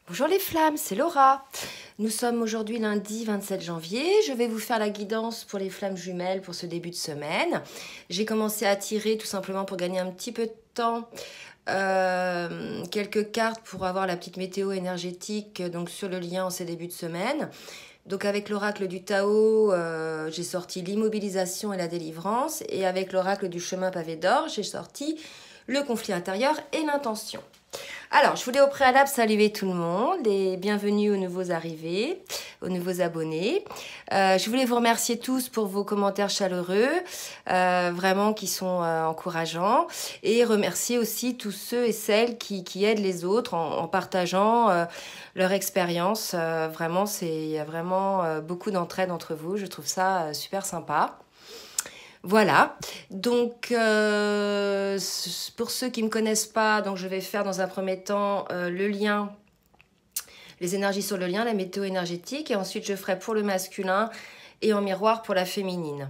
Bonjour les flammes, c'est Laura. Nous sommes aujourd'hui lundi 27 janvier. Je vais vous faire la guidance pour les flammes jumelles pour ce début de semaine. J'ai commencé à tirer tout simplement pour gagner un petit peu de temps. Quelques cartes pour avoir la petite météo énergétique donc sur le lien en ces débuts de semaine. Donc avec l'oracle du Tao, j'ai sorti l'immobilisation et la délivrance. Et avec l'oracle du chemin pavé d'or, j'ai sorti le conflit intérieur et l'intention. Alors, je voulais au préalable saluer tout le monde et bienvenue aux nouveaux arrivés, aux nouveaux abonnés. Je voulais vous remercier tous pour vos commentaires chaleureux, vraiment qui sont encourageants, et remercier aussi tous ceux et celles qui aident les autres en partageant leur expérience. Vraiment, il y a vraiment beaucoup d'entraide entre vous. Je trouve ça super sympa. Voilà, donc pour ceux qui ne me connaissent pas, donc je vais faire dans un premier temps le lien, les énergies sur le lien, la météo énergétique, et ensuite je ferai pour le masculin et en miroir pour la féminine.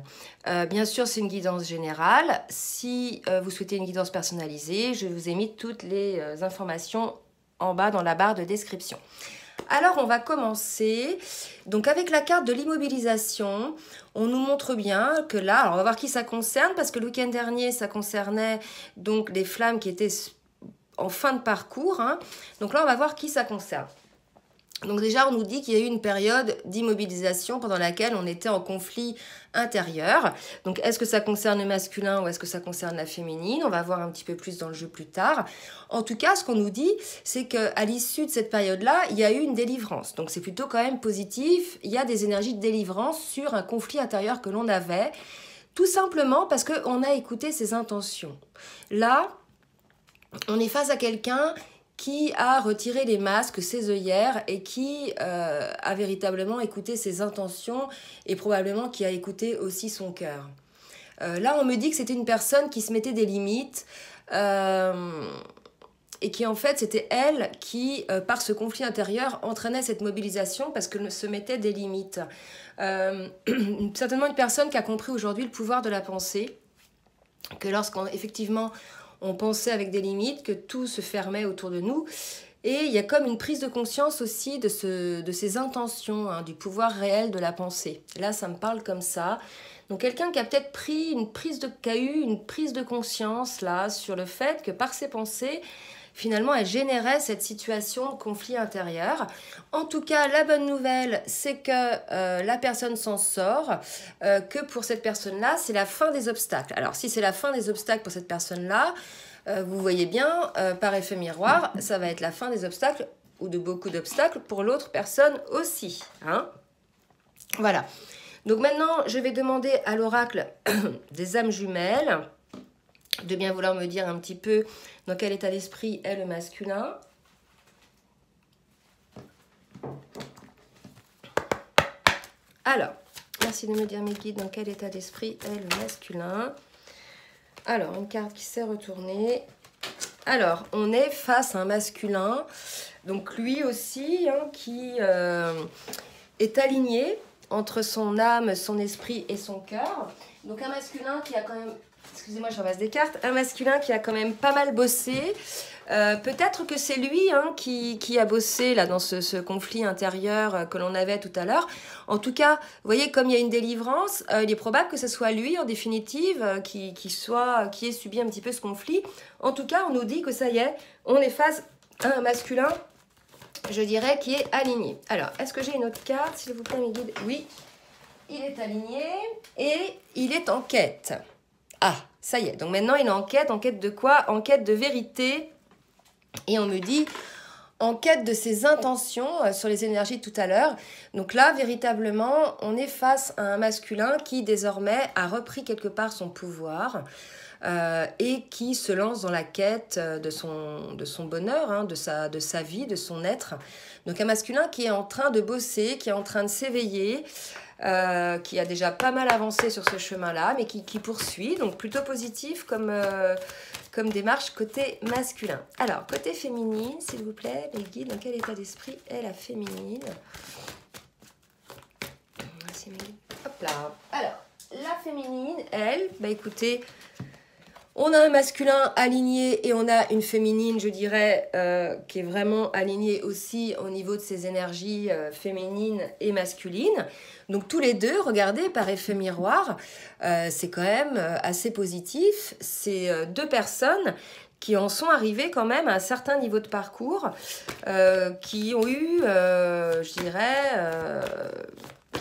Bien sûr, c'est une guidance générale. Si vous souhaitez une guidance personnalisée, je vous ai mis toutes les informations en bas dans la barre de description. Alors, on va commencer. Donc, avec la carte de l'immobilisation, on nous montre bien que là, alors on va voir qui ça concerne, parce que le week-end dernier, ça concernait donc les flammes qui étaient en fin de parcours. Donc là, on va voir qui ça concerne. Donc déjà, on nous dit qu'il y a eu une période d'immobilisation pendant laquelle on était en conflit intérieur. Donc, est-ce que ça concerne le masculin ou est-ce que ça concerne la féminine? On va voir un petit peu plus dans le jeu plus tard. En tout cas, ce qu'on nous dit, c'est qu'à l'issue de cette période-là, il y a eu une délivrance. Donc, c'est plutôt quand même positif. Il y a des énergies de délivrance sur un conflit intérieur que l'on avait, tout simplement parce qu'on a écouté ses intentions. Là, on est face à quelqu'un qui a retiré les masques, ses œillères et qui a véritablement écouté ses intentions et probablement qui a écouté aussi son cœur. Là, on me dit que c'était une personne qui se mettait des limites et qui, en fait, c'était elle qui, par ce conflit intérieur, entraînait cette mobilisation parce qu'elle se mettait des limites. Certainement une personne qui a compris aujourd'hui le pouvoir de la pensée, que effectivement on pensait avec des limites, que tout se fermait autour de nous. Et il y a comme une prise de conscience aussi de ses intentions, du pouvoir réel de la pensée. Là, ça me parle comme ça. Donc quelqu'un qui a peut-être qui a eu une prise de conscience là sur le fait que par ses pensées, finalement, elle générait cette situation de conflit intérieur. En tout cas, la bonne nouvelle, c'est que la personne s'en sort, que pour cette personne-là, c'est la fin des obstacles. Alors, si c'est la fin des obstacles pour cette personne-là, vous voyez bien, par effet miroir, ça va être la fin des obstacles ou de beaucoup d'obstacles pour l'autre personne aussi. Voilà. Donc maintenant, je vais demander à l'oracle des âmes jumelles de bien vouloir me dire un petit peu dans quel état d'esprit est le masculin. Alors, merci de me dire mes guides dans quel état d'esprit est le masculin. Alors, une carte qui s'est retournée. Alors, on est face à un masculin, donc lui aussi, qui est aligné entre son âme, son esprit et son cœur. Donc un masculin qui a quand même... Excusez-moi, je ramasse des cartes. Un masculin qui a quand même pas mal bossé. Peut-être que c'est lui qui a bossé là, dans ce conflit intérieur que l'on avait tout à l'heure. En tout cas, vous voyez, comme il y a une délivrance, il est probable que ce soit lui, en définitive, qui ait subi un petit peu ce conflit. En tout cas, on nous dit que ça y est, on est face à un masculin, je dirais, qui est aligné. Alors, est-ce que j'ai une autre carte, s'il vous plaît, mes guides? Oui, il est aligné et il est en quête. Ah, ça y est. Donc maintenant, il est en quête. En quête de quoi? En quête de vérité. Et on me dit, en quête de ses intentions sur les énergies de tout à l'heure. Donc là, véritablement, on est face à un masculin qui, désormais, a repris quelque part son pouvoir et qui se lance dans la quête de son bonheur, de sa vie, de son être. Donc un masculin qui est en train de bosser, qui est en train de s'éveiller, qui a déjà pas mal avancé sur ce chemin-là, mais qui poursuit, donc plutôt positif comme démarche côté masculin. Alors, côté féminine, s'il vous plaît, les guides, dans quel état d'esprit est la féminine? Hop là. Alors, la féminine, elle, écoutez, On a un masculin aligné et on a une féminine, je dirais, qui est vraiment alignée aussi au niveau de ses énergies féminines et masculines. Donc tous les deux, regardez, par effet miroir, c'est quand même assez positif. C'est deux personnes qui en sont arrivées quand même à un certain niveau de parcours, qui ont eu, je dirais,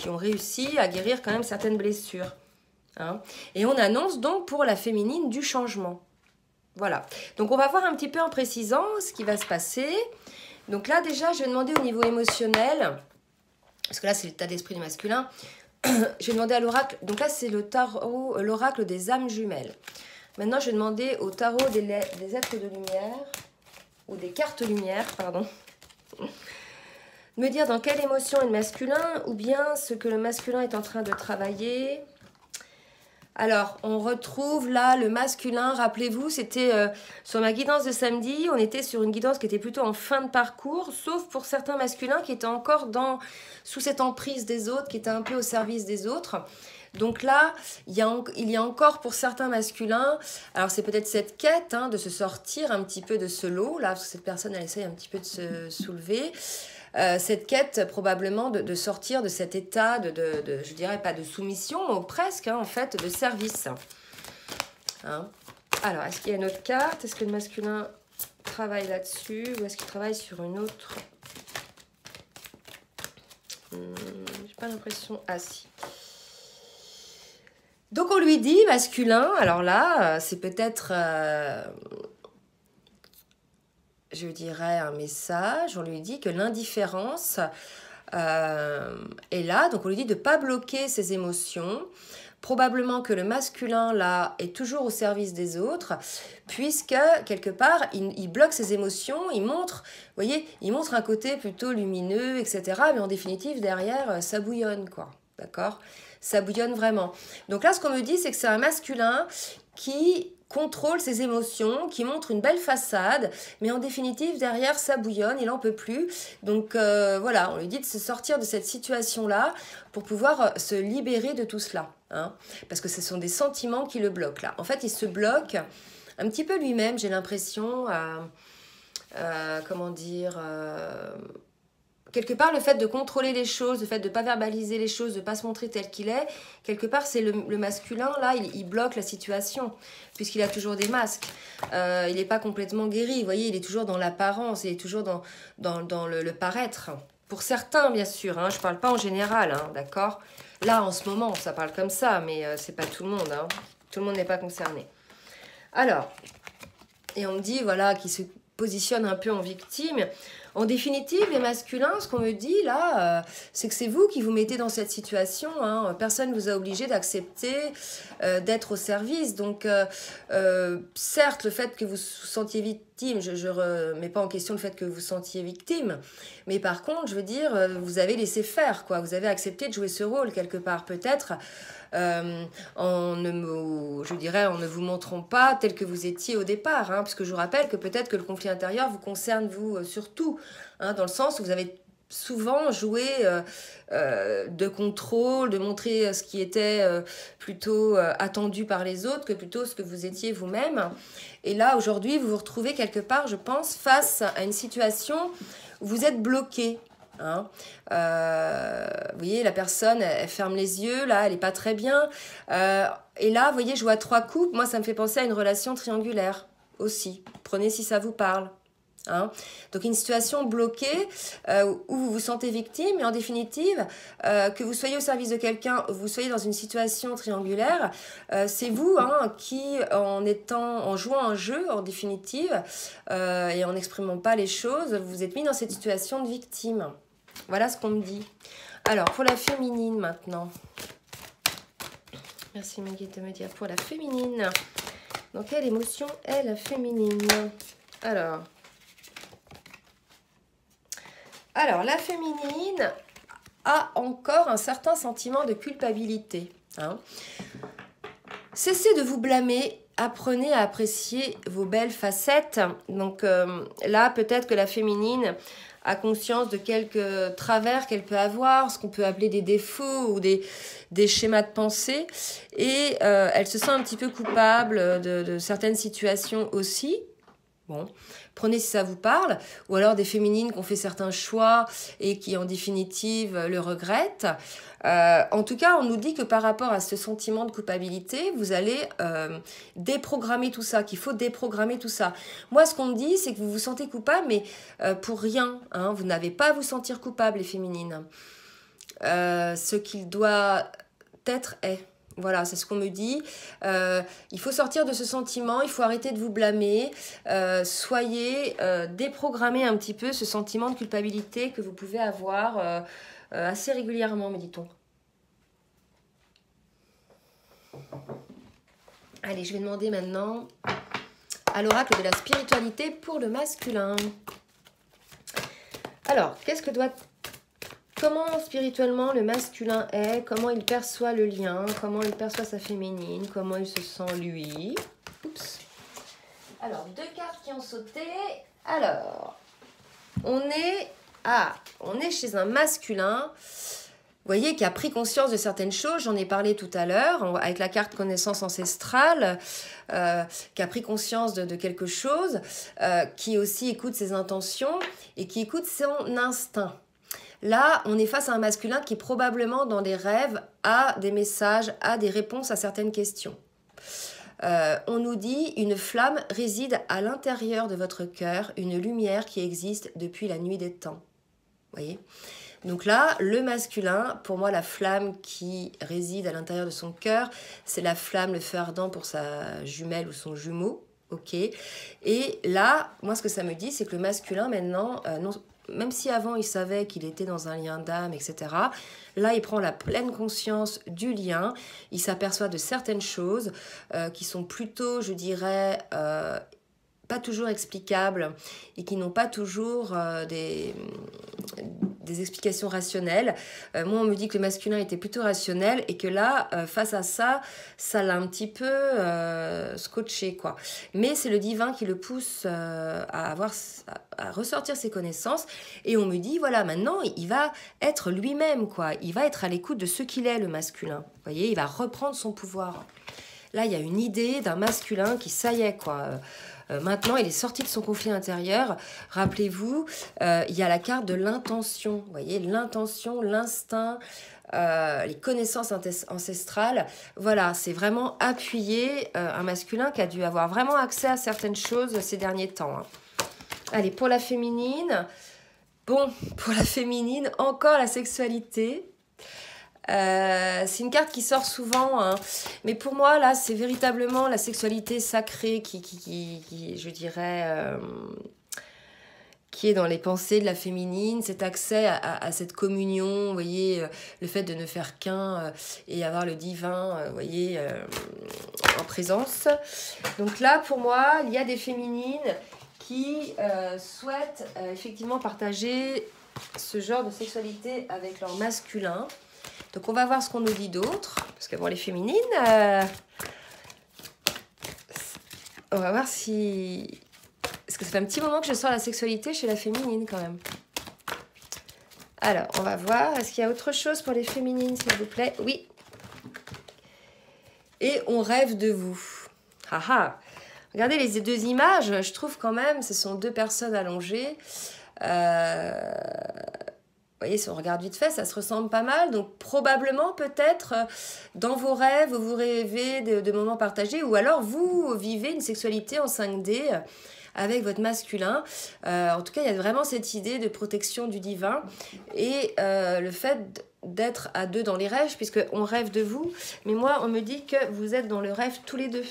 qui ont réussi à guérir quand même certaines blessures. Hein. Et on annonce donc pour la féminine du changement. Voilà. Donc on va voir un petit peu en précisant ce qui va se passer. Donc là déjà je vais demander au niveau émotionnel, parce que là c'est l'état d'esprit du masculin, je vais demander à l'oracle, donc là c'est le tarot, l'oracle des âmes jumelles. Maintenant je vais demander au tarot des êtres de lumière, ou des cartes lumière, pardon, me dire dans quelle émotion est le masculin, ou bien ce que le masculin est en train de travailler. Alors, on retrouve là le masculin, rappelez-vous, c'était sur ma guidance de samedi, on était sur une guidance qui était plutôt en fin de parcours, sauf pour certains masculins qui étaient encore sous cette emprise des autres, qui étaient un peu au service des autres. Donc là, il y a encore pour certains masculins, alors c'est peut-être cette quête hein, de se sortir un petit peu de ce lot, là, parce que cette personne, elle essaye un petit peu de se soulever. Cette quête probablement de sortir de cet état je dirais pas de soumission, mais presque hein, en fait de service. Hein. Alors, est-ce qu'il y a une autre carte? Est-ce que le masculin travaille là-dessus ou est-ce qu'il travaille sur une autre? J'ai pas l'impression. Ah si. Donc on lui dit masculin, alors là c'est peut-être... je dirais un message, on lui dit que l'indifférence est là, donc on lui dit de ne pas bloquer ses émotions, probablement que le masculin là est toujours au service des autres, puisque quelque part il bloque ses émotions, il montre, vous voyez, il montre un côté plutôt lumineux, etc. Mais en définitive derrière ça bouillonne quoi, d'accord ? Ça bouillonne vraiment. Donc là ce qu'on me dit c'est que c'est un masculin qui contrôle ses émotions, qui montre une belle façade, mais en définitive, derrière, ça bouillonne, il n'en peut plus. Donc voilà, on lui dit de se sortir de cette situation-là pour pouvoir se libérer de tout cela. Hein, parce que ce sont des sentiments qui le bloquent là. En fait, il se bloque un petit peu lui-même, j'ai l'impression, comment dire... quelque part, le fait de contrôler les choses, le fait de ne pas verbaliser les choses, de ne pas se montrer tel qu'il est, quelque part, c'est le masculin, là, il bloque la situation, puisqu'il a toujours des masques. Il n'est pas complètement guéri, vous voyez, il est toujours dans l'apparence, il est toujours dans le paraître. Pour certains, bien sûr, hein, je ne parle pas en général, hein, d'accord? Là, en ce moment, ça parle comme ça, mais ce n'est pas tout le monde. Hein. Tout le monde n'est pas concerné. Alors, et on me dit, voilà, qu'il se positionne un peu en victime. En définitive, les masculins, ce qu'on me dit là, c'est que c'est vous qui vous mettez dans cette situation. Hein. Personne ne vous a obligé d'accepter d'être au service. Donc, certes, le fait que vous vous sentiez victime, je ne remets pas en question le fait que vous vous sentiez victime. Mais par contre, je veux dire, vous avez laissé faire, quoi. Vous avez accepté de jouer ce rôle quelque part, peut-être. En ne vous montrant pas tel que vous étiez au départ, hein, parce que je vous rappelle que peut-être que le conflit intérieur vous concerne vous surtout, hein, dans le sens où vous avez souvent joué de contrôle, de montrer ce qui était plutôt attendu par les autres que plutôt ce que vous étiez vous-même. Et là, aujourd'hui, vous vous retrouvez quelque part, je pense, face à une situation où vous êtes bloqué. Hein. Vous voyez, la personne, elle ferme les yeux, là, elle n'est pas très bien. Et là, vous voyez, je vois 3 coupes. Moi, ça me fait penser à une relation triangulaire aussi. Prenez si ça vous parle. Hein. Donc, une situation bloquée où vous vous sentez victime, et en définitive, que vous soyez au service de quelqu'un, vous soyez dans une situation triangulaire, c'est vous hein, qui, en jouant un jeu, en définitive, et en n'exprimant pas les choses, vous vous êtes mis dans cette situation de victime. Voilà ce qu'on me dit. Alors, pour la féminine maintenant. Merci Maggie de me dire pour la féminine. Dans quelle émotion est la féminine? Alors, la féminine a encore un certain sentiment de culpabilité. Hein. Cessez de vous blâmer apprenez à apprécier vos belles facettes. Donc là, peut-être que la féminine a conscience de quelques travers qu'elle peut avoir, ce qu'on peut appeler des défauts ou des schémas de pensée. Et elle se sent un petit peu coupable de certaines situations aussi. Bon, prenez si ça vous parle, ou alors des féminines qui ont fait certains choix et qui en définitive le regrettent. En tout cas, on nous dit que par rapport à ce sentiment de culpabilité, vous allez déprogrammer tout ça, qu'il faut déprogrammer tout ça. Moi, ce qu'on me dit, c'est que vous vous sentez coupable, mais pour rien. Hein, vous n'avez pas à vous sentir coupable, les féminines. Ce qu'il doit être est. Voilà, c'est ce qu'on me dit. Il faut sortir de ce sentiment, il faut arrêter de vous blâmer. Soyez déprogrammez un petit peu ce sentiment de culpabilité que vous pouvez avoir assez régulièrement, me dit-on. Allez, je vais demander maintenant à l'oracle de la spiritualité pour le masculin. Alors, comment spirituellement le masculin est, comment il perçoit le lien, comment il perçoit sa féminine, comment il se sent lui. Oups. Alors, 2 cartes qui ont sauté. Alors, on est chez un masculin, vous voyez, qui a pris conscience de certaines choses. J'en ai parlé tout à l'heure, avec la carte connaissance ancestrale, qui a pris conscience de quelque chose, qui aussi écoute ses intentions et qui écoute son instinct. Là, on est face à un masculin qui probablement dans des rêves a des messages, a des réponses à certaines questions. On nous dit une flamme réside à l'intérieur de votre cœur, une lumière qui existe depuis la nuit des temps. Vous voyez ? Donc là, le masculin, pour moi, la flamme qui réside à l'intérieur de son cœur, c'est la flamme, le feu ardent pour sa jumelle ou son jumeau. Ok. Et là, moi, ce que ça me dit, c'est que le masculin, maintenant, même si avant il savait qu'il était dans un lien d'âme, etc., là il prend la pleine conscience du lien, il s'aperçoit de certaines choses qui sont plutôt, je dirais, pas toujours explicables et qui n'ont pas toujours des explications rationnelles. Moi, on me dit que le masculin était plutôt rationnel et que là, face à ça, ça l'a un petit peu scotché, quoi. Mais c'est le divin qui le pousse à ressortir ses connaissances. Et on me dit, voilà, maintenant, il va être lui-même, quoi. Il va être à l'écoute de ce qu'il est, le masculin. Vous voyez, il va reprendre son pouvoir. Là, il y a une idée d'un masculin qui, ça y est, quoi. Maintenant, il est sorti de son conflit intérieur. Rappelez-vous, il y a la carte de l'intention. Vous voyez, l'intention, l'instinct, les connaissances ancestrales. Voilà, c'est vraiment appuyé un masculin qui a dû avoir vraiment accès à certaines choses ces derniers temps. Hein. Allez, pour la féminine. Bon, pour la féminine, encore la sexualité. C'est une carte qui sort souvent, hein. Mais pour moi, là, c'est véritablement la sexualité sacrée qui je dirais, qui est dans les pensées de la féminine, cet accès à cette communion, vous voyez, le fait de ne faire qu'un et avoir le divin, vous voyez, en présence. Donc là, pour moi, il y a des féminines qui souhaitent effectivement partager ce genre de sexualité avec leur masculin. Donc on va voir ce qu'on nous dit d'autre, parce que pour les féminines, on va voir si... Parce que ça fait un petit moment que je sors la sexualité chez la féminine quand même. Alors, on va voir, est-ce qu'il y a autre chose pour les féminines, s'il vous plaît? Oui. Et on rêve de vous. Haha. Regardez les 2 images, je trouve quand même, ce sont 2 personnes allongées. Vous voyez, si on regarde vite fait, ça se ressemble pas mal. Donc, probablement, peut-être, dans vos rêves, vous rêvez de moments partagés. Ou alors, vous vivez une sexualité en 5D avec votre masculin. En tout cas, il y a vraiment cette idée de protection du divin. Et le fait d'être à 2 dans les rêves, puisqu'on rêve de vous. Mais moi, on me dit que vous êtes dans le rêve tous les 2.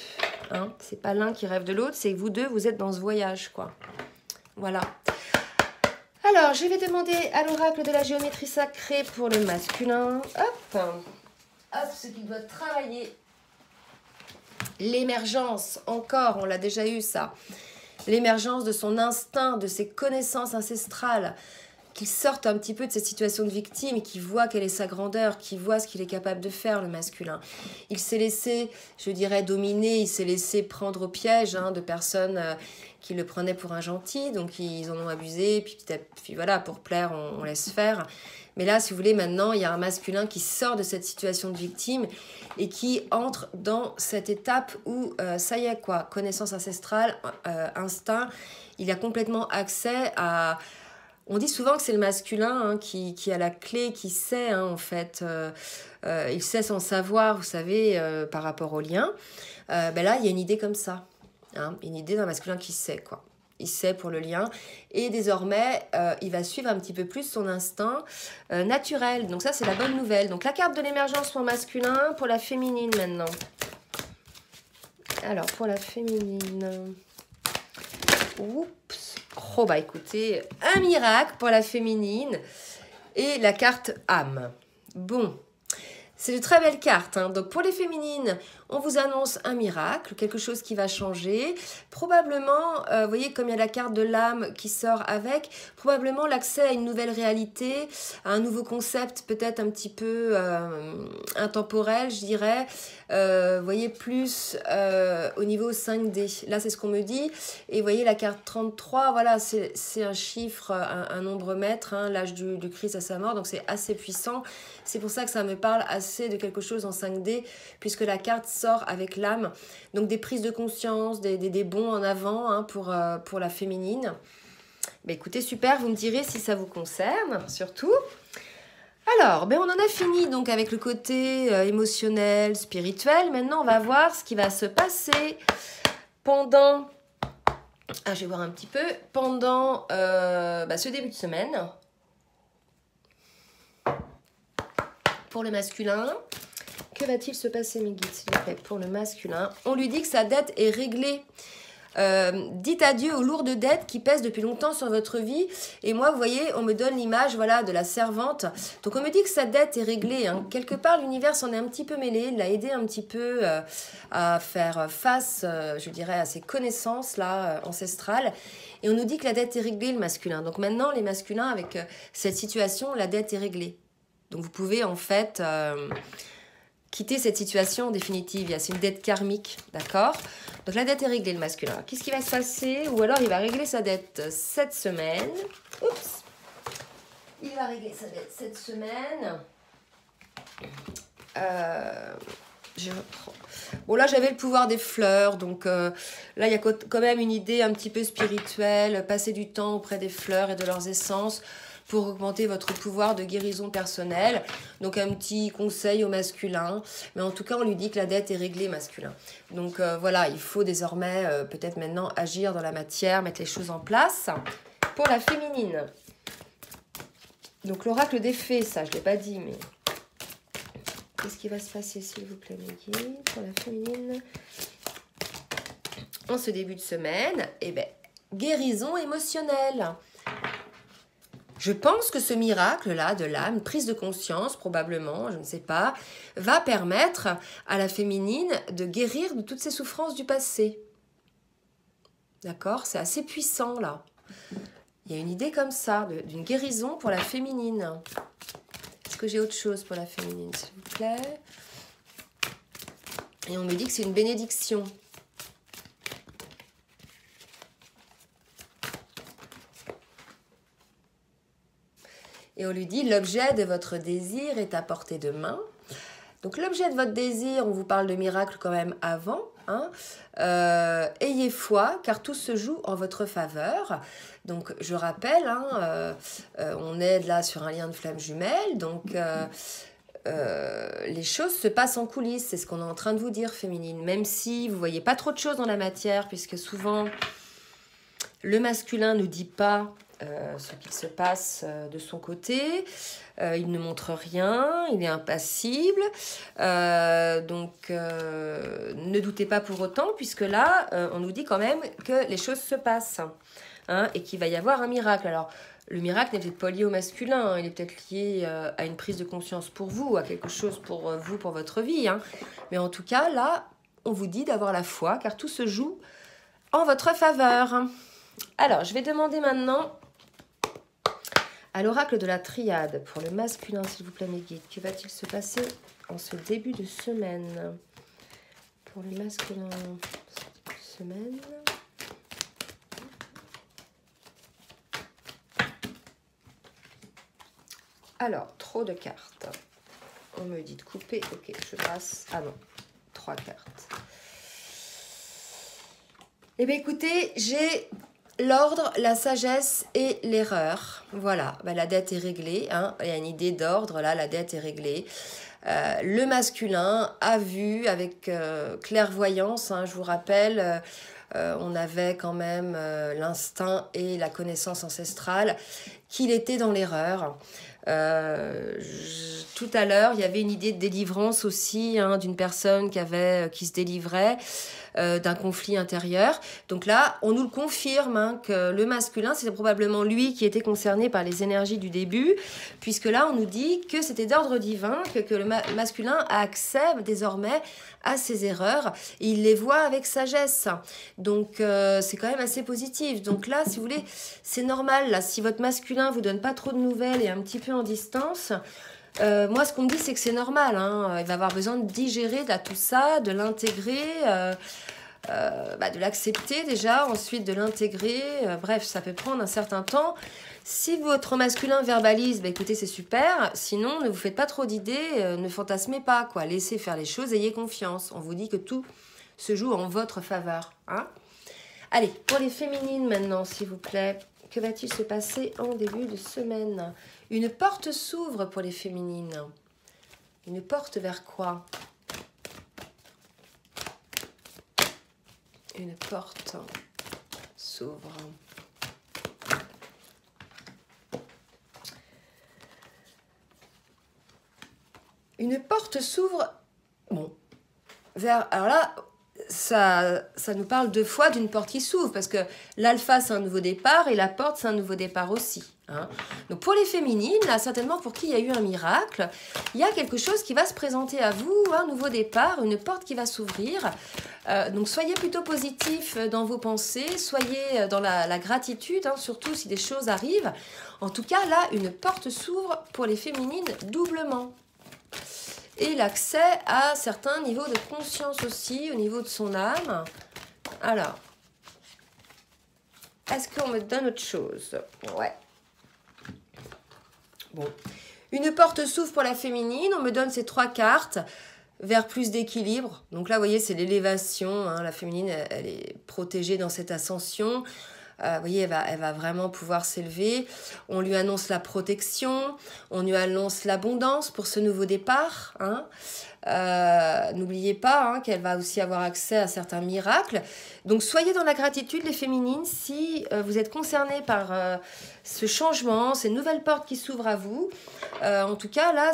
Hein, c'est pas l'un qui rêve de l'autre, c'est vous 2, vous êtes dans ce voyage, quoi. Voilà. Alors, je vais demander à l'oracle de la géométrie sacrée pour le masculin. Hop, ce qu'il doit travailler. L'émergence, encore, on l'a déjà eu ça. L'émergence de son instinct, de ses connaissances ancestrales. qu'il sorte un petit peu de cette situation de victime, qu'il voit quelle est sa grandeur, qu'il voit ce qu'il est capable de faire, le masculin. Il s'est laissé, je dirais, dominer, il s'est laissé prendre au piège de personnes qui le prenaient pour un gentil, donc ils en ont abusé, puis voilà, pour plaire, on laisse faire. Mais là, si vous voulez, maintenant, il y a un masculin qui sort de cette situation de victime et qui entre dans cette étape où, ça y est, quoi, connaissance ancestrale, instinct, il a complètement accès à... On dit souvent que c'est le masculin qui a la clé, qui sait, en fait. Il sait sans savoir, vous savez, par rapport au lien. Là, il y a une idée comme ça. Une idée d'un masculin qui sait, quoi. Il sait pour le lien. Et désormais, il va suivre un petit peu plus son instinct naturel. Donc ça, c'est la bonne nouvelle. Donc la carte de l'émergence pour masculin, pour la féminine maintenant. Alors, pour la féminine... Oups. Oh, bah écoutez, un miracle pour la féminine. Et la carte âme. Bon. C'est de très belles cartes. Donc pour les féminines, on vous annonce un miracle, quelque chose qui va changer. Probablement, vous voyez comme il y a la carte de l'âme qui sort avec, probablement l'accès à une nouvelle réalité, à un nouveau concept peut-être un petit peu intemporel, je dirais. Vous voyez plus au niveau 5D. Là, c'est ce qu'on me dit. Et vous voyez la carte 33, voilà, c'est un chiffre, un nombre maître, l'âge du Christ à sa mort. Donc c'est assez puissant. C'est pour ça que ça me parle assez de quelque chose en 5D, puisque la carte sort avec l'âme. Donc des prises de conscience, des bons en avant pour la féminine. Écoutez, super, vous me direz si ça vous concerne, surtout. Alors, on en a fini donc avec le côté émotionnel, spirituel. Maintenant, on va voir ce qui va se passer pendant... je vais voir un petit peu. Pendant ce début de semaine. Pour le masculin, que va-t-il se passer, mes guides, s'il vous plaît, pour le masculin? On lui dit que sa dette est réglée. Dites adieu aux lourdes dettes qui pèsent depuis longtemps sur votre vie. Et moi, vous voyez, on me donne l'image de la servante. Donc, on me dit que sa dette est réglée. Quelque part, l'univers s'en est un petit peu mêlé. Il l'a aidé un petit peu à faire face, je dirais, à ses connaissances-là ancestrales. Et on nous dit que la dette est réglée, le masculin. Donc, maintenant, les masculins, avec cette situation, la dette est réglée. Donc, vous pouvez, en fait... quitter cette situation en définitive. C'est une dette karmique, d'accord? Donc la dette est réglée, le masculin. Qu'est-ce qui va se passer? Ou alors il va régler sa dette cette semaine. Oups! Il va régler sa dette cette semaine. Je reprends. Bon, là, j'avais le pouvoir des fleurs. Donc là, il y a quand même une idée un petit peu spirituelle. Passer du temps auprès des fleurs et de leurs essences pour augmenter votre pouvoir de guérison personnelle. Donc un petit conseil au masculin. Mais en tout cas, on lui dit que la dette est réglée, masculin. Donc voilà, il faut désormais peut-être maintenant agir dans la matière, mettre les choses en place. Pour la féminine. Donc l'oracle des fées, ça, je ne l'ai pas dit, mais... Qu'est-ce qui va se passer, s'il vous plaît, mes guides, pour la féminine? En ce début de semaine, guérison émotionnelle. Je pense que ce miracle-là de l'âme, prise de conscience probablement, je ne sais pas, va permettre à la féminine de guérir de toutes ses souffrances du passé. D'accord? C'est assez puissant là. Il y a une idée comme ça, d'une guérison pour la féminine. Est-ce que j'ai autre chose pour la féminine, s'il vous plaît? Et on me dit que c'est une bénédiction. Et on lui dit, l'objet de votre désir est à portée de main. Donc l'objet de votre désir, on vous parle de miracle quand même avant. Ayez foi, car tout se joue en votre faveur. Donc je rappelle, on est là sur un lien de flamme jumelle. Donc les choses se passent en coulisses. C'est ce qu'on est en train de vous dire, féminine. Même si vous ne voyez pas trop de choses dans la matière, puisque souvent le masculin ne dit pas ce qu'il se passe de son côté. Il ne montre rien, il est impassible. Donc, ne doutez pas pour autant, puisque là, on nous dit quand même que les choses se passent. Et qu'il va y avoir un miracle. Alors, le miracle n'est peut-être pas lié au masculin, il est peut-être lié à une prise de conscience pour vous, à quelque chose pour vous, pour votre vie. Mais en tout cas, là, on vous dit d'avoir la foi, car tout se joue en votre faveur. Alors, je vais demander maintenant À l'oracle de la triade, pour le masculin, s'il vous plaît, mes guides, que va-t-il se passer en ce début de semaine? Pour le masculin, ce début de semaine. Alors, trop de cartes. On me dit de couper. Ok, je brasse. Ah non, 3 cartes. Eh bien, écoutez, j'ai l'ordre, la sagesse et l'erreur. Voilà, bah, la dette est réglée. Hein. Il y a une idée d'ordre, là, la dette est réglée. Le masculin a vu avec clairvoyance, hein, je vous rappelle, on avait quand même l'instinct et la connaissance ancestrale, qu'il était dans l'erreur. Tout à l'heure, il y avait une idée de délivrance aussi, hein, d'une personne qui se délivrait d'un conflit intérieur. Donc là, on nous le confirme, hein, que le masculin, c'est probablement lui qui était concerné par les énergies du début, puisque là, on nous dit que c'était d'ordre divin, que le masculin a accès désormais à ses erreurs, et il les voit avec sagesse. Donc, c'est quand même assez positif. Donc là, si vous voulez, c'est normal. Là, si votre masculin vous donne pas trop de nouvelles et un petit peu en distance, moi, ce qu'on me dit, c'est que c'est normal. Hein. Il va avoir besoin de digérer là, tout ça, de l'intégrer, de l'accepter déjà, ensuite de l'intégrer. Bref, ça peut prendre un certain temps. Si votre masculin verbalise, écoutez, c'est super. Sinon, ne vous faites pas trop d'idées, ne fantasmez pas, quoi. Laissez faire les choses, ayez confiance. On vous dit que tout se joue en votre faveur. Hein. Allez, pour les féminines maintenant, s'il vous plaît. Que va-t-il se passer en début de semaine? Une porte s'ouvre pour les féminines. Une porte vers quoi? Une porte s'ouvre. Une porte s'ouvre. Bon. Alors là, ça nous parle 2 fois d'une porte qui s'ouvre, parce que l'alpha, c'est un nouveau départ, et la porte, c'est un nouveau départ aussi. Hein. Donc pour les féminines, là, certainement pour qui il y a eu un miracle, il y a quelque chose qui va se présenter à vous, un nouveau départ, une porte qui va s'ouvrir. Donc soyez plutôt positifs dans vos pensées, soyez dans la gratitude, hein, surtout si des choses arrivent. En tout cas, là, une porte s'ouvre pour les féminines doublement. Et l'accès à certains niveaux de conscience aussi, au niveau de son âme. Alors, est-ce qu'on me donne autre chose? Ouais. Bon. Une porte s'ouvre pour la féminine. On me donne ces 3 cartes vers plus d'équilibre. Donc là, vous voyez, c'est l'élévation. Hein. La féminine, elle est protégée dans cette ascension. Vous voyez, elle va vraiment pouvoir s'élever. On lui annonce la protection, on lui annonce l'abondance pour ce nouveau départ. Hein. N'oubliez pas, hein, qu'elle va aussi avoir accès à certains miracles. Donc soyez dans la gratitude, les féminines, si vous êtes concernés par ce changement, ces nouvelles portes qui s'ouvrent à vous. En tout cas, là,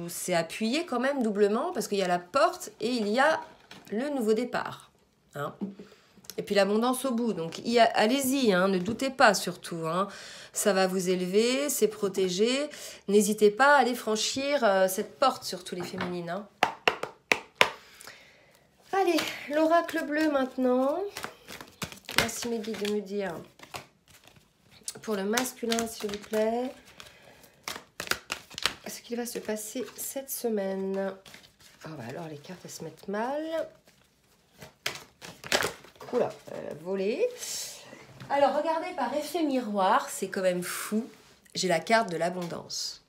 c'est appuyé quand même doublement, parce qu'il y a la porte et il y a le nouveau départ. Hein. Et puis l'abondance au bout. Donc allez-y, hein, ne doutez pas surtout. Hein. Ça va vous élever, c'est protégé. N'hésitez pas à aller franchir cette porte, surtout les féminines. Hein. Allez, l'oracle bleu maintenant. Merci mes guides de me dire. Pour le masculin, s'il vous plaît. Ce qu'il va se passer cette semaine. Ah bah alors les cartes, elles se mettent mal. Oula, volé. Alors, regardez par effet miroir, c'est quand même fou. J'ai la carte de l'abondance.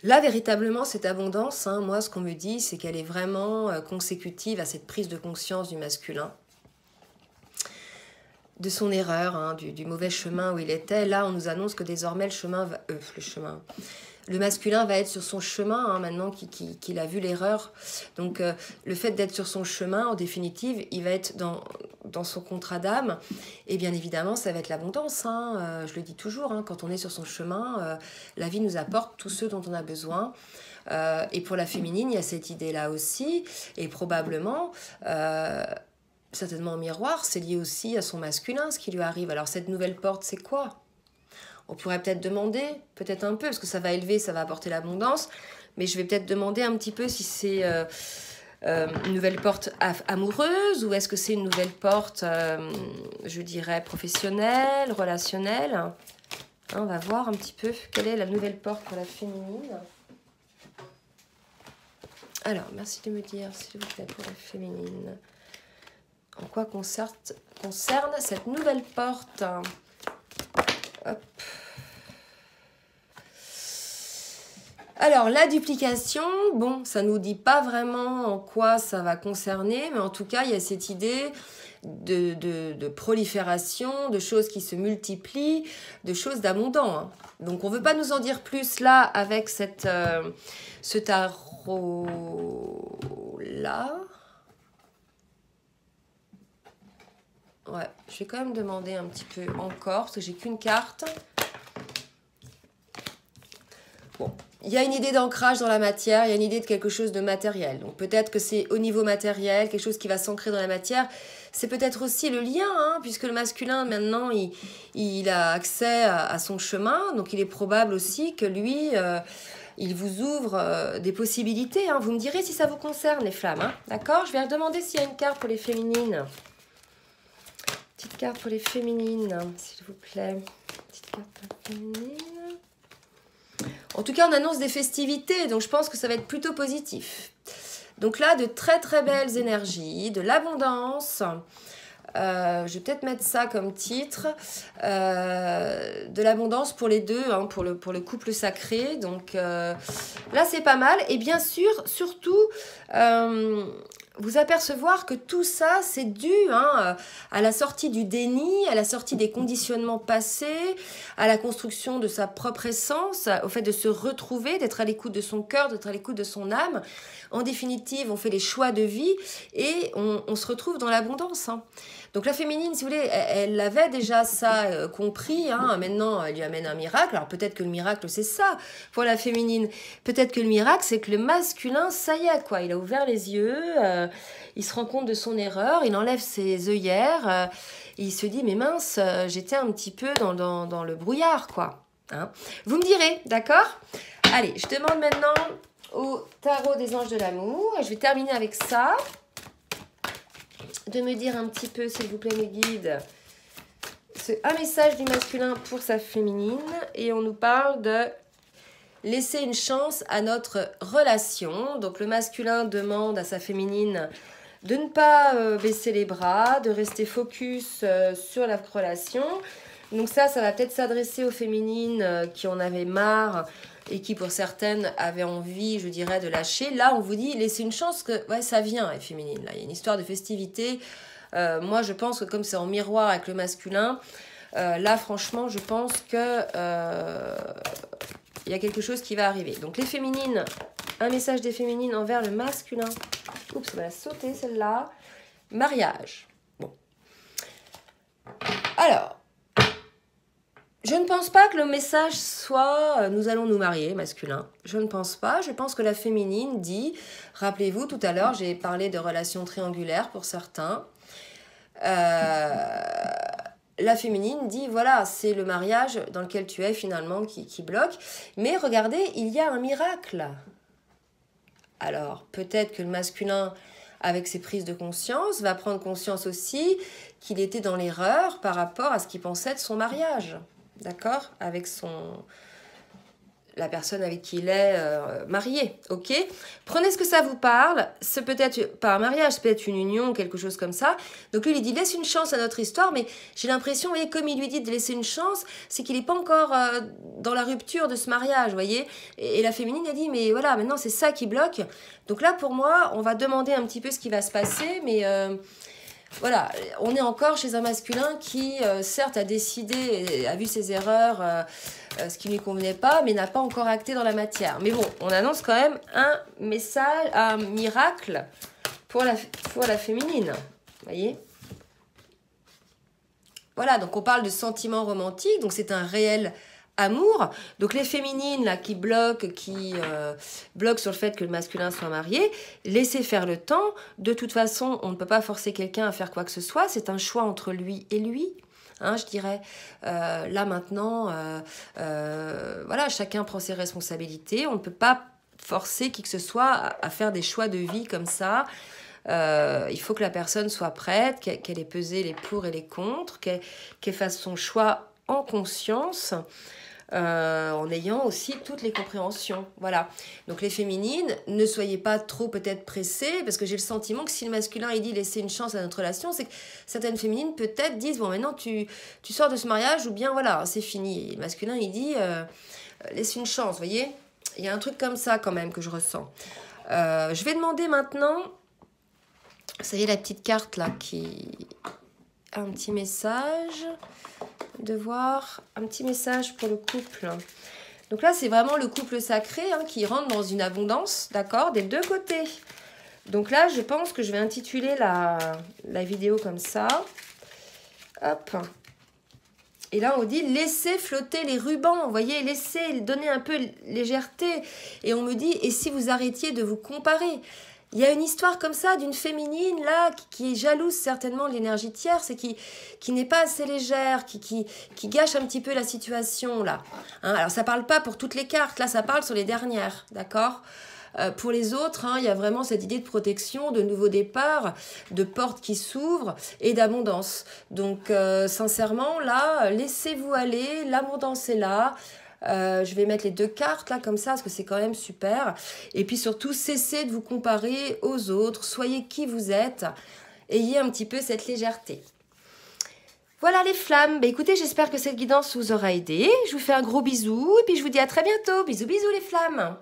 Là, véritablement, cette abondance, hein, moi, ce qu'on me dit, c'est qu'elle est vraiment consécutive à cette prise de conscience du masculin. De son erreur, hein, du mauvais chemin où il était. Là, on nous annonce que désormais, le masculin va être sur son chemin, hein, maintenant qu'il a vu l'erreur. Donc, le fait d'être sur son chemin, en définitive, il va être dans son contrat d'âme. Et bien évidemment, ça va être l'abondance. Hein. Je le dis toujours, hein, quand on est sur son chemin, la vie nous apporte tout ce dont on a besoin. Et pour la féminine, il y a cette idée-là aussi. Et probablement, certainement en miroir, c'est lié aussi à son masculin, ce qui lui arrive. Alors, cette nouvelle porte, c'est quoi ? On pourrait peut-être demander, peut-être un peu, parce que ça va élever, ça va apporter l'abondance, mais je vais peut-être demander un petit peu si c'est une nouvelle porte amoureuse ou est-ce que c'est une nouvelle porte, je dirais, professionnelle, relationnelle? Hein, on va voir un petit peu quelle est la nouvelle porte pour la féminine. Alors, merci de me dire, s'il vous plaît, pour la féminine. En quoi concerne cette nouvelle porte? Hop. Alors, la duplication, bon, ça ne nous dit pas vraiment en quoi ça va concerner, mais en tout cas, il y a cette idée de prolifération, de choses qui se multiplient, de choses d'abondant. Hein. Donc, on ne veut pas nous en dire plus là avec ce tarot-là. Ouais, je vais quand même demander un petit peu encore, parce que j'ai qu'une carte. Bon, il y a une idée d'ancrage dans la matière, il y a une idée de quelque chose de matériel. Donc peut-être que c'est au niveau matériel, quelque chose qui va s'ancrer dans la matière. C'est peut-être aussi le lien, hein, puisque le masculin, maintenant, il a accès à son chemin. Donc il est probable aussi que lui, il vous ouvre des possibilités. Hein. Vous me direz si ça vous concerne, les flammes. Hein. D'accord? Je vais redemander s'il y a une carte pour les féminines. Petite carte pour les féminines, s'il vous plaît. Petite carte pour les féminines. En tout cas, on annonce des festivités, donc je pense que ça va être plutôt positif. Donc là, de très très belles énergies, de l'abondance. Je vais peut-être mettre ça comme titre. De l'abondance pour les deux, hein, pour le couple sacré. Donc là, c'est pas mal. Et bien sûr, surtout... vous apercevoir que tout ça, c'est dû hein, à la sortie du déni, à la sortie des conditionnements passés, à la construction de sa propre essence, au fait de se retrouver, d'être à l'écoute de son cœur, d'être à l'écoute de son âme. En définitive, on fait les choix de vie et on se retrouve dans l'abondance. Hein. Donc la féminine, si vous voulez, elle avait déjà ça compris. Hein. Maintenant, elle lui amène un miracle. Alors peut-être que le miracle, c'est ça pour la féminine. Peut-être que le miracle, c'est que le masculin, ça y est, quoi. Il a ouvert les yeux, il se rend compte de son erreur, il enlève ses œillères, et il se dit, mais mince, j'étais un petit peu dans le brouillard, quoi. Hein. Vous me direz, d'accord? Allez, je demande maintenant au tarot des anges de l'amour, et je vais terminer avec ça. De me dire un petit peu, s'il vous plaît, mes guides, un message du masculin pour sa féminine, et on nous parle de laisser une chance à notre relation. Donc le masculin demande à sa féminine de ne pas baisser les bras, de rester focus sur la relation. Donc ça va peut-être s'adresser aux féminines qui en avaient marre et qui pour certaines avaient envie, je dirais, de lâcher. Là, on vous dit, laissez une chance que ouais, ça vient, les féminines. Là, il y a une histoire de festivité. Moi, je pense que comme c'est en miroir avec le masculin, là, franchement, je pense que il y a quelque chose qui va arriver. Donc, les féminines, un message des féminines envers le masculin. Oups, ça va sauter celle-là. Mariage. Bon. Alors, je ne pense pas que le message soit « nous allons nous marier », masculin. Je ne pense pas. Je pense que la féminine dit, rappelez-vous, tout à l'heure, j'ai parlé de relations triangulaires pour certains. La féminine dit, voilà, c'est le mariage dans lequel tu es finalement qui bloque. Mais regardez, il y a un miracle. Alors, peut-être que le masculin, avec ses prises de conscience, va prendre conscience aussi qu'il était dans l'erreur par rapport à ce qu'il pensait de son mariage. D'accord? Avec la personne avec qui il est marié, ok? Prenez ce que ça vous parle, c'est peut-être pas un mariage, c'est peut-être une union, quelque chose comme ça. Donc lui, il dit, laisse une chance à notre histoire, mais j'ai l'impression, vous voyez, comme il lui dit de laisser une chance, c'est qu'il n'est pas encore dans la rupture de ce mariage, vous voyez? Et la féminine a dit, mais voilà, maintenant c'est ça qui bloque. Donc là, pour moi, on va demander un petit peu ce qui va se passer, mais... voilà, on est encore chez un masculin qui, certes, a décidé, a vu ses erreurs, ce qui ne lui convenait pas, mais n'a pas encore acté dans la matière. Mais bon, on annonce quand même un message, un miracle pour la féminine. Vous voyez? Voilà, donc on parle de sentiments romantiques, donc c'est un réel amour. Donc les féminines là qui bloquent sur le fait que le masculin soit marié, laissez faire le temps. De toute façon, on ne peut pas forcer quelqu'un à faire quoi que ce soit. C'est un choix entre lui et lui. Hein, je dirais, là maintenant, voilà, chacun prend ses responsabilités. On ne peut pas forcer qui que ce soit à faire des choix de vie comme ça. Il faut que la personne soit prête, qu'elle ait pesé les pour et les contre, qu'elle fasse son choix en conscience, en ayant aussi toutes les compréhensions. Voilà. Donc les féminines, ne soyez pas trop peut-être pressées, parce que j'ai le sentiment que si le masculin il dit laisser une chance à notre relation, c'est que certaines féminines peut-être disent bon maintenant tu sors de ce mariage ou bien voilà c'est fini. Et le masculin il dit laisse une chance, vous voyez. Il y a un truc comme ça quand même que je ressens. Je vais demander maintenant, ça y est la petite carte là qui a un petit message, de voir un petit message pour le couple. Donc là c'est vraiment le couple sacré qui rentre dans une abondance, d'accord, des deux côtés. Donc là je pense que je vais intituler la vidéo comme ça. Hop. Et là, on dit, laissez flotter les rubans, vous voyez, laissez donner un peu légèreté. Et on me dit, et si vous arrêtiez de vous comparer? Il y a une histoire comme ça d'une féminine, là, qui est jalouse certainement de l'énergie tierce et qui n'est pas assez légère, qui gâche un petit peu la situation, là. Alors, ça ne parle pas pour toutes les cartes, là, ça parle sur les dernières, d'accord ? Pour les autres, il y a vraiment cette idée de protection, de nouveau départ, de portes qui s'ouvrent et d'abondance. Donc, sincèrement, là, laissez-vous aller, l'abondance est là. Je vais mettre les deux cartes là comme ça parce que c'est quand même super. Et puis surtout, cessez de vous comparer aux autres. Soyez qui vous êtes. Ayez un petit peu cette légèreté. Voilà les flammes. Écoutez, j'espère que cette guidance vous aura aidé. Je vous fais un gros bisou et puis je vous dis à très bientôt. Bisous, bisous les flammes.